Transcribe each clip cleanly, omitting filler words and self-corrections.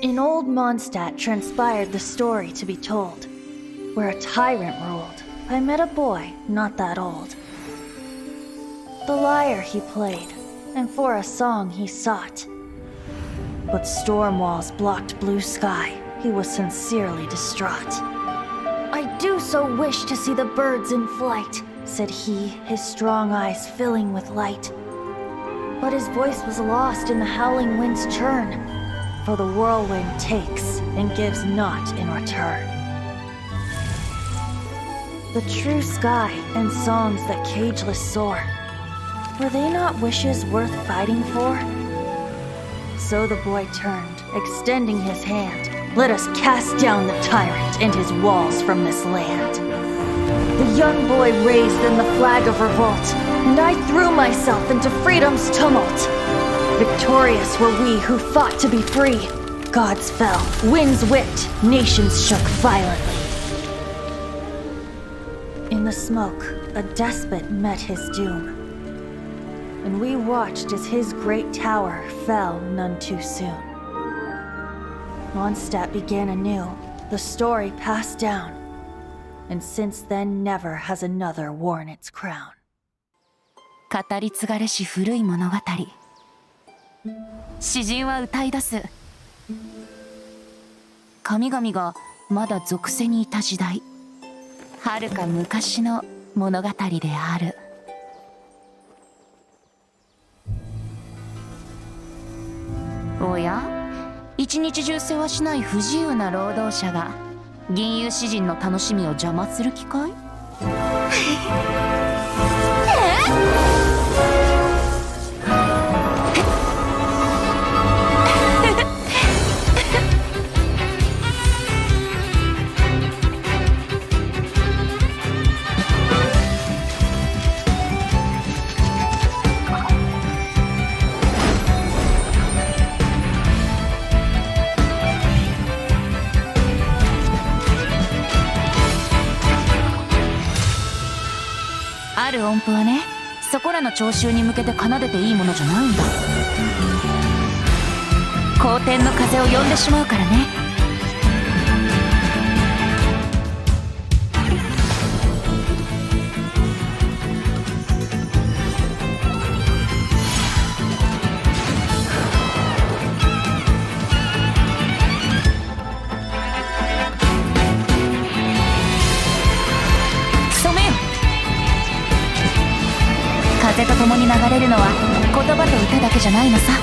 In old Mondstadt transpired the story to be told, where a tyrant ruled. I met a boy not that old. The lyre he played, and for a song he sought. But storm walls blocked blue sky, he was sincerely distraught. I do so wish to see the birds in flight, said he, his strong eyes filling with light. But his voice was lost in the howling wind's churn, for the whirlwind takes and gives not in return. The true sky and songs that cageless soar, were they not wishes worth fighting for? So the boy turned, extending his hand. Let us cast down the tyrant and his walls from this land. The young boy raised then the flag of revolt, and I threw myself into freedom's tumult. Victorious were we who fought to be free. Gods fell, winds whipped, nations shook violently. In the smoke, a despot met his doom, and we watched as his great tower fell none too soon. Mondstadt began anew, the story passed down, and since then never has another worn its crown. 語り継がれし古い物語。詩人は歌い出す。神々がまだ俗世にいた時代。遥か昔の物語である。おや、一日中世話しない不自由な労働者が銀融詩人の楽しみを邪魔する気かい？ある音符はね、そこらの聴衆に向けて奏でていいものじゃないんだ。好天の風を呼んでしまうからね。風と共に流れるのは言葉と歌だけじゃないのさ。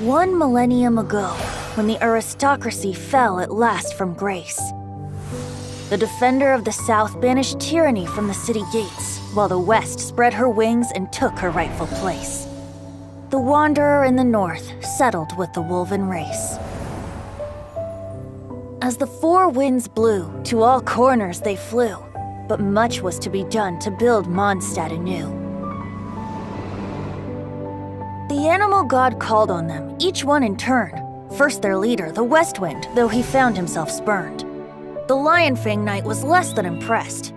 One millennium ago, when the aristocracy fell at last from grace, the defender of the South banished tyranny from the city gates, while the West spread her wings and took her rightful place. The wanderer in the north settled with the woven race. As the four winds blew, to all corners they flew, but much was to be done to build Mondstadt anew. The animal god called on them, each one in turn. First their leader, the West Wind, though he found himself spurned. The Lion Fang Knight was less than impressed.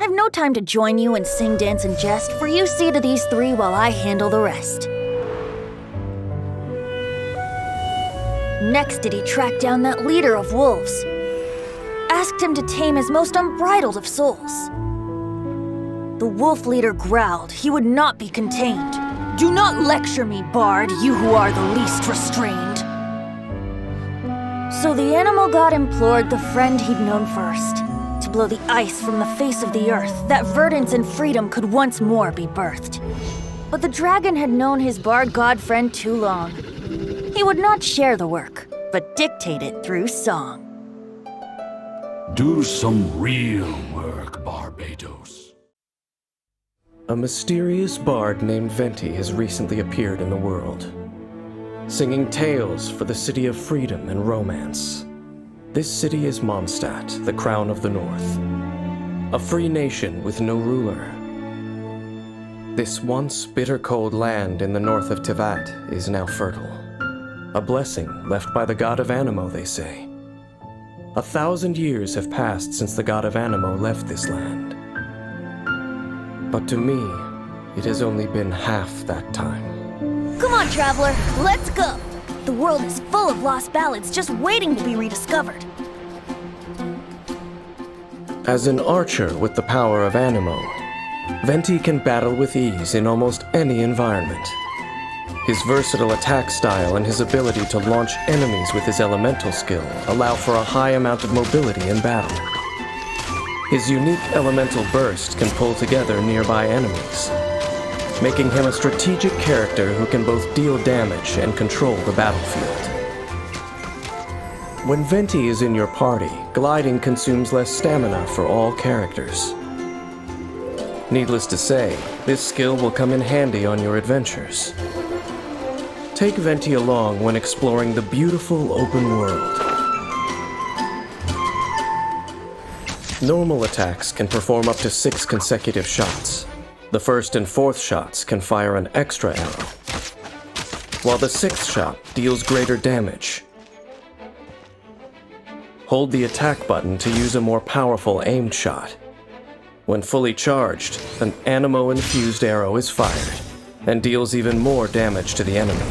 I've no time to join you and sing, dance, and jest, for you see to these three while I handle the rest. Next did he track down that leader of wolves, asked him to tame his most unbridled of souls. The wolf leader growled he would not be contained. Do not lecture me, bard, you who are the least restrained. So the animal god implored the friend he'd known first to blow the ice from the face of the earth, that verdance and freedom could once more be birthed. But the dragon had known his bard god friend too long. He would not share the work, but dictate it through song. Do some real work, Barbados. A mysterious bard named Venti has recently appeared in the world, singing tales for the city of freedom and romance. This city is Mondstadt, the crown of the north, a free nation with no ruler. This once bitter cold land in the north of Tivat is now fertile. A blessing left by the god of Animo, they say. 1,000 years have passed since the god of Anemo left this land. But to me, it has only been half that time. Come on, traveler, let's go! The world is full of lost ballads just waiting to be rediscovered. As an archer with the power of Anemo, Venti can battle with ease in almost any environment. His versatile attack style and his ability to launch enemies with his elemental skill allow for a high amount of mobility in battle. His unique elemental burst can pull together nearby enemies, making him a strategic character who can both deal damage and control the battlefield. When Venti is in your party, gliding consumes less stamina for all characters. Needless to say, this skill will come in handy on your adventures. Take Venti along when exploring the beautiful open world. Normal attacks can perform up to 6 consecutive shots. The first and fourth shots can fire an extra arrow, while the 6th shot deals greater damage. Hold the attack button to use a more powerful aimed shot. When fully charged, an Anemo-infused arrow is fired and deals even more damage to the enemy.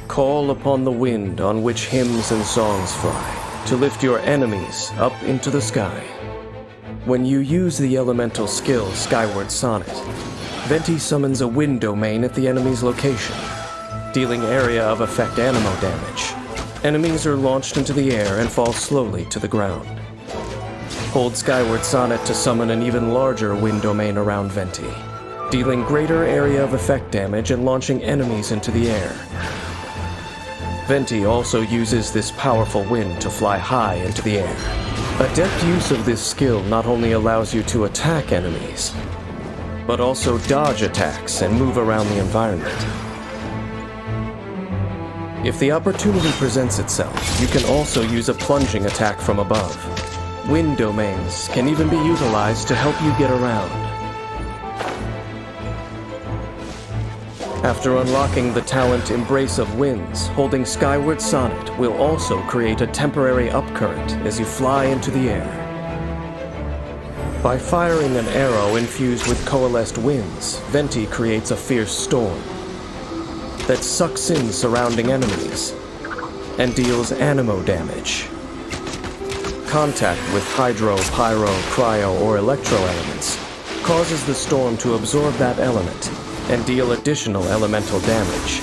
Call upon the wind on which hymns and songs fly to lift your enemies up into the sky. When you use the elemental skill Skyward Sonnet, Venti summons a wind domain at the enemy's location, dealing area of effect Anemo damage. Enemies are launched into the air and fall slowly to the ground. Hold Skyward Sonnet to summon an even larger wind domain around Venti, dealing greater area of effect damage and launching enemies into the air. Venti also uses this powerful wind to fly high into the air. Adept use of this skill not only allows you to attack enemies, but also dodge attacks and move around the environment. If the opportunity presents itself, you can also use a plunging attack from above. Wind domains can even be utilized to help you get around. After unlocking the talent Embrace of Winds, holding Skyward Sonnet will also create a temporary upcurrent as you fly into the air. By firing an arrow infused with coalesced winds, Venti creates a fierce storm that sucks in surrounding enemies and deals Anemo damage. Contact with hydro, pyro, cryo, or electro elements causes the storm to absorb that element and deal additional elemental damage.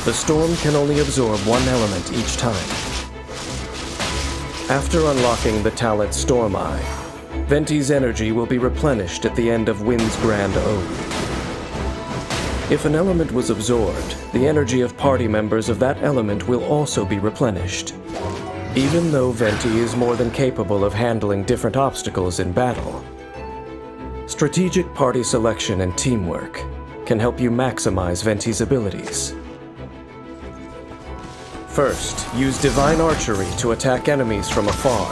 The storm can only absorb one element each time. After unlocking the talent Storm Eye, Venti's energy will be replenished at the end of Wind's Grand Ode. If an element was absorbed, the energy of party members of that element will also be replenished. Even though Venti is more than capable of handling different obstacles in battle, strategic party selection and teamwork can help you maximize Venti's abilities. First, use Divine Archery to attack enemies from afar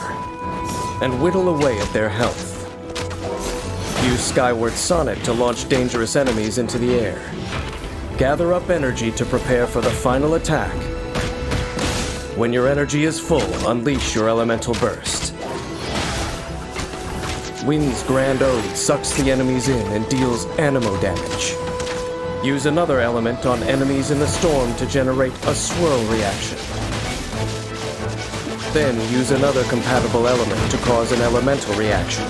and whittle away at their health. Use Skyward Sonnet to launch dangerous enemies into the air. Gather up energy to prepare for the final attack. When your energy is full, unleash your elemental burst. Wind's Grand Ode sucks the enemies in and deals Anemo damage. Use another element on enemies in the storm to generate a swirl reaction. Then use another compatible element to cause an elemental reaction.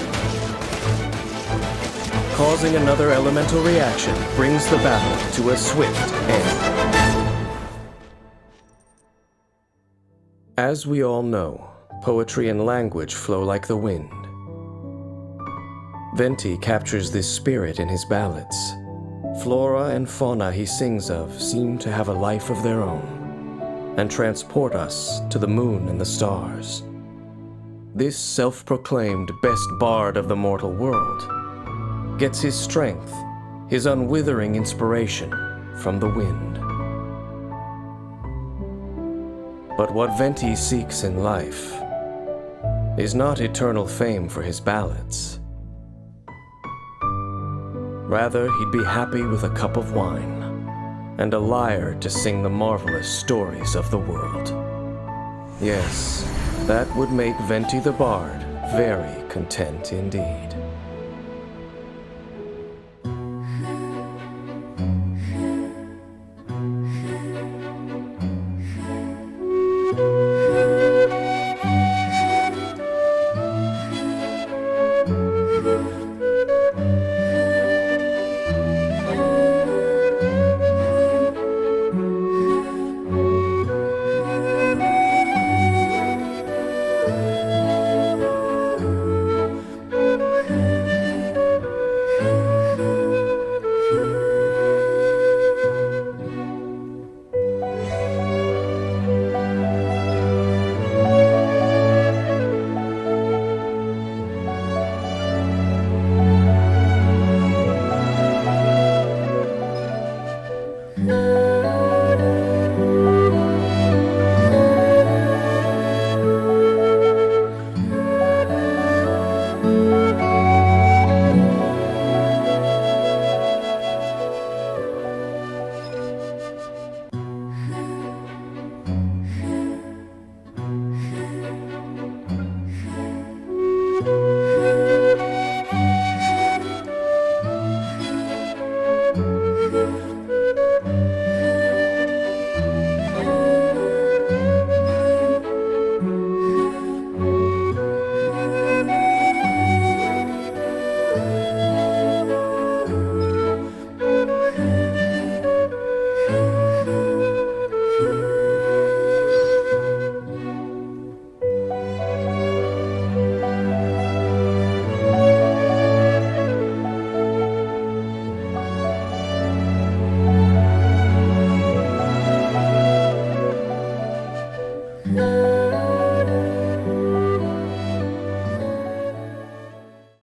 Causing another elemental reaction brings the battle to a swift end. As we all know, poetry and language flow like the wind. Venti captures this spirit in his ballads. Flora and fauna he sings of seem to have a life of their own and transport us to the moon and the stars. This self-proclaimed best bard of the mortal world gets his strength, his unwithering inspiration from the wind. But what Venti seeks in life is not eternal fame for his ballads. Rather, he'd be happy with a cup of wine and a lyre to sing the marvelous stories of the world. Yes, that would make Venti the Bard very content indeed.